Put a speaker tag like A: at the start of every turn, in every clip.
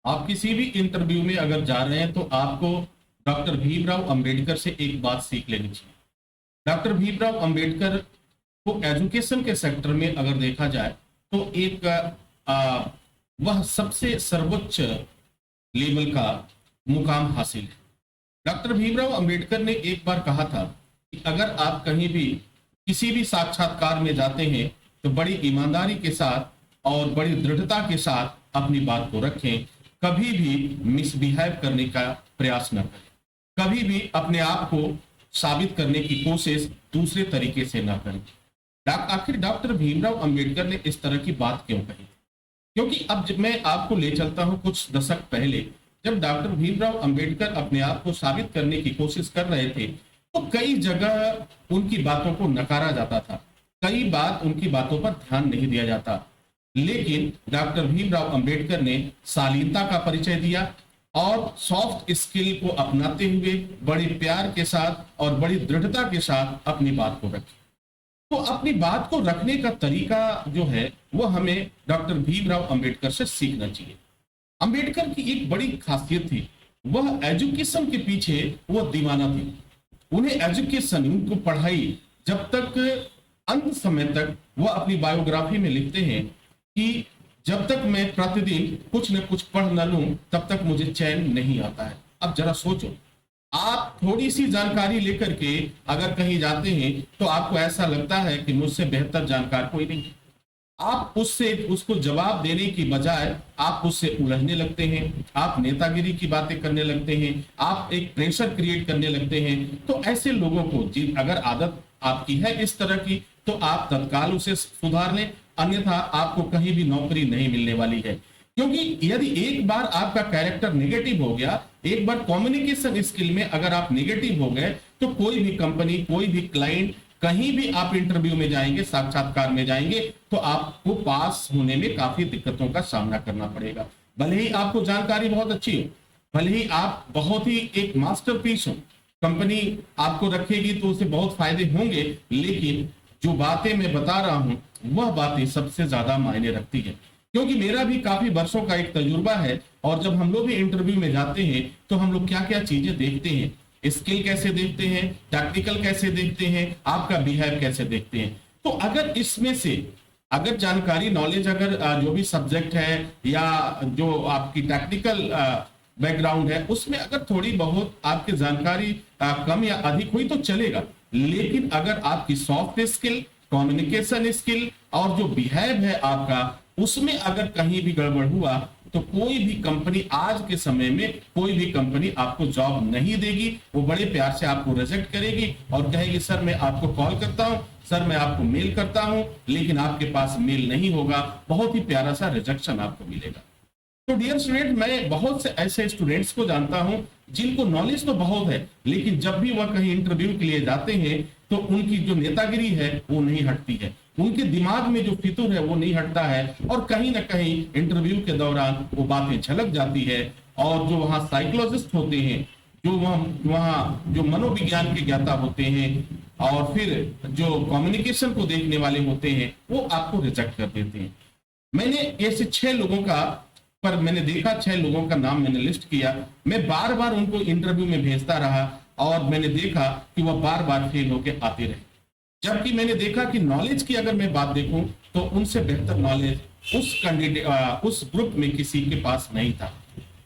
A: आप किसी भी इंटरव्यू में अगर जा रहे हैं तो आपको डॉक्टर भीमराव अंबेडकर से एक बात सीख लेनी चाहिए। डॉक्टर भीमराव अंबेडकर को एजुकेशन के सेक्टर में अगर देखा जाए तो एक वह सबसे सर्वोच्च लेवल का मुकाम हासिल है। डॉक्टर भीमराव अंबेडकर ने एक बार कहा था कि अगर आप कहीं भी किसी भी साक्षात्कार में जाते हैं तो बड़ी ईमानदारी के साथ और बड़ी दृढ़ता के साथ अपनी बात को रखें। कभी भी मिसबिहेव करने का प्रयास न करें। कभी भी अपने आप को साबित करने की कोशिश दूसरे तरीके से ना करें। आखिर डॉक्टर भीमराव अंबेडकर ने इस तरह की बात क्यों कही? क्योंकि अब जब मैं आपको ले चलता हूं कुछ दशक पहले, जब डॉक्टर भीमराव अंबेडकर अपने आप को साबित करने की कोशिश कर रहे थे तो कई जगह उनकी बातों को नकारा जाता था, कई बार उनकी बातों पर ध्यान नहीं दिया जाता। लेकिन डॉक्टर भीमराव अंबेडकर ने शालीनता का परिचय दिया और सॉफ्ट स्किल को अपनाते हुए बड़े प्यार के साथ और बड़ी दृढ़ता के साथ अपनी बात को रखी। तो अपनी बात को रखने का तरीका जो है वो हमें डॉक्टर भीमराव अंबेडकर से सीखना चाहिए। अंबेडकर की एक बड़ी खासियत थी, वह एजुकेशन के पीछे वो दीवाना थे। उन्हें एजुकेशन, उनको पढ़ाई, जब तक अंत समय तक वह अपनी बायोग्राफी में लिखते हैं कि जब तक मैं प्रतिदिन कुछ न कुछ पढ़ न लूं तब तक मुझे चैन नहीं आता है। अब जरा सोचो, आप थोड़ी सी जानकारी लेकर के अगर कहीं जाते हैं तो आपको ऐसा लगता है कि मुझसे बेहतर जानकार कोई नहीं है। आप उसको जवाब देने की बजाय आप उससे उलझने लगते हैं, आप नेतागिरी की बातें करने लगते हैं, आप एक प्रेशर क्रिएट करने लगते हैं। तो ऐसे लोगों को अगर आदत आपकी है इस तरह की तो आप तत्काल उसे सुधार लें, अन्यथा आपको कहीं भी नौकरी नहीं मिलने वाली है। क्योंकि यदि एक बार आपका कैरेक्टर नेगेटिव हो गया, एक बार कम्युनिकेशन स्किल में अगर आप नेगेटिव हो गए तो कोई भी कंपनी, कोई भी क्लाइंट, कहीं भी आप इंटरव्यू में जाएंगे, साक्षात्कार में जाएंगे तो आपको पास होने में काफी दिक्कतों का सामना करना पड़ेगा। भले ही आपको जानकारी बहुत अच्छी हो, भले ही आप बहुत ही एक मास्टरपीस हो, कंपनी आपको रखेगी तो उसे बहुत फायदे होंगे, लेकिन जो बातें मैं बता रहा हूं वह बातें सबसे ज्यादा मायने रखती है। क्योंकि मेरा भी काफी वर्षों का एक तजुर्बा है और जब हम लोग भी इंटरव्यू में जाते हैं तो हम लोग क्या क्या चीजें देखते हैं, स्किल कैसे देखते हैं, टैक्टिकल कैसे देखते हैं, आपका बिहेव कैसे देखते हैं। तो अगर इसमें से अगर जानकारी, नॉलेज, अगर जो भी सब्जेक्ट है या जो आपकी टेक्निकल बैकग्राउंड है उसमें अगर थोड़ी बहुत आपकी जानकारी कम या अधिक हुई तो चलेगा, लेकिन अगर आपकी सॉफ्ट स्किल, कम्युनिकेशन स्किल और जो बिहेव है आपका, उसमें अगर कहीं भी गड़बड़ हुआ तो कोई भी कंपनी, आज के समय में कोई भी कंपनी आपको जॉब नहीं देगी। वो बड़े प्यार से आपको रिजेक्ट करेगी और कहेगी सर मैं आपको कॉल करता हूं, सर मैं आपको मेल करता हूं, लेकिन आपके पास मेल नहीं होगा। बहुत ही प्यारा सा रिजेक्शन आपको मिलेगा। तो डियर स्टूडेंट, मैं बहुत से ऐसे स्टूडेंट्स को जानता हूं जिनको नॉलेज तो बहुत है, लेकिन जब भी वह कहीं इंटरव्यू के लिए जाते हैं तो उनकी जो नेतागिरी है वो नहीं हटती है, उनके दिमाग में जो फितूर है वो नहीं हटता है और कहीं ना कहीं इंटरव्यू के दौरान वो बातें झलक जाती है। और जो वहाँ साइकोलॉजिस्ट होते हैं, जो वहाँ जो मनोविज्ञान के ज्ञाता होते हैं और फिर जो कम्युनिकेशन को देखने वाले होते हैं, वो आपको रिजेक्ट कर देते हैं। मैंने ऐसे 6 लोगों का मैंने देखा, 6 लोगों का नाम मैंने लिस्ट किया। मैं बार बार उनको इंटरव्यू में भेजता रहा और मैंने देखा कि वह बार बार फेल होकर आते रहे। जबकि मैंने देखा कि नॉलेज की अगर मैं बात देखूं तो उनसे बेहतर नॉलेज उस ग्रुप में किसी के पास नहीं था।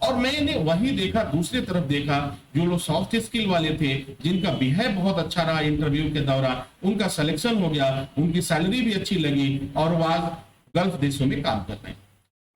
A: और मैंने वही देखा, दूसरी तरफ देखा, जो लोग सॉफ्ट स्किल वाले थे, जिनका बिहेव बहुत अच्छा रहा इंटरव्यू के दौरान, उनका सिलेक्शन हो गया, उनकी सैलरी भी अच्छी लगी और वो आज गल्फ देशों में काम कर रहे हैं।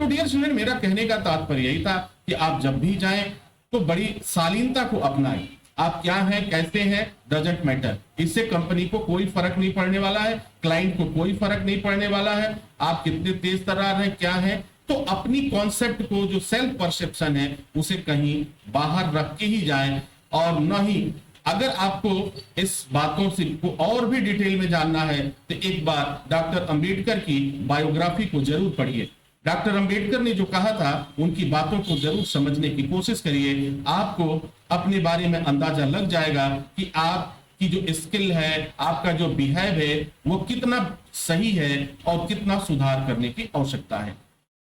A: तो डियर स्टूडेंट, मेरा कहने का तात्पर्य यही था कि आप जब भी जाएं तो बड़ी शालीनता को अपनाएं। आप क्या हैं, कैसे हैं, डजंट मैटर। इससे कंपनी को कोई फर्क नहीं पड़ने वाला है, क्लाइंट को कोई फर्क नहीं पड़ने वाला है, आप कितने तेज तर्रार हैं, क्या है। तो अपनी कॉन्सेप्ट को, जो सेल्फ परसेप्शन है, उसे कहीं बाहर रख के ही जाएं। और नहीं, अगर आपको इस बातों से को और भी डिटेल में जानना है तो एक बार डॉक्टर अंबेडकर की बायोग्राफी को जरूर पढ़िए। डॉक्टर अंबेडकर ने जो कहा था उनकी बातों को जरूर समझने की कोशिश करिए। आपको अपने बारे में अंदाजा लग जाएगा कि आपकी जो स्किल है, आपका जो बिहेव है, वो कितना सही है और कितना सुधार करने की आवश्यकता है।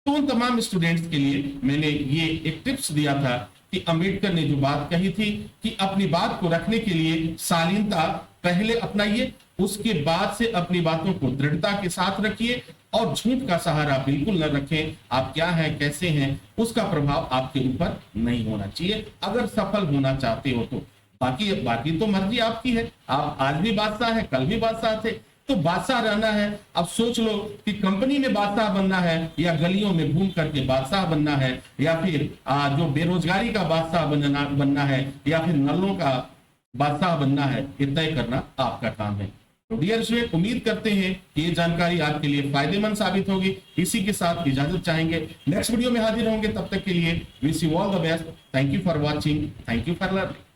A: तो उन तमाम स्टूडेंट्स के लिए मैंने ये एक टिप्स दिया था कि अंबेडकर ने जो बात कही थी कि अपनी बात को रखने के लिए शालीनता पहले अपनाइए, उसके बाद से अपनी बातों को दृढ़ता के साथ रखिए और झूठ का सहारा बिल्कुल न रखें। आप क्या हैं, कैसे हैं, उसका प्रभाव आपके ऊपर नहीं होना चाहिए अगर सफल होना चाहते हो तो। बाकी बाकी तो मर्जी आपकी है, आप आज भी बादशाह है, कल भी बादशाह थे, तो बादशाह रहना है। अब सोच लो कि कंपनी में बादशाह बनना है या गलियों में घूम करके बादशाह बनना है या फिर जो बेरोजगारी का बादशाह बनना है या फिर नलों का बादशाह बनना है, ये तय करना आपका काम है। तो डियर स्टूडेंट, उम्मीद करते हैं कि ये जानकारी आपके लिए फायदेमंद साबित होगी। इसी के साथ इजाजत चाहेंगे, नेक्स्ट वीडियो में हाजिर होंगे, तब तक के लिए wish you all the best. Thank you for watching, thank you for learning.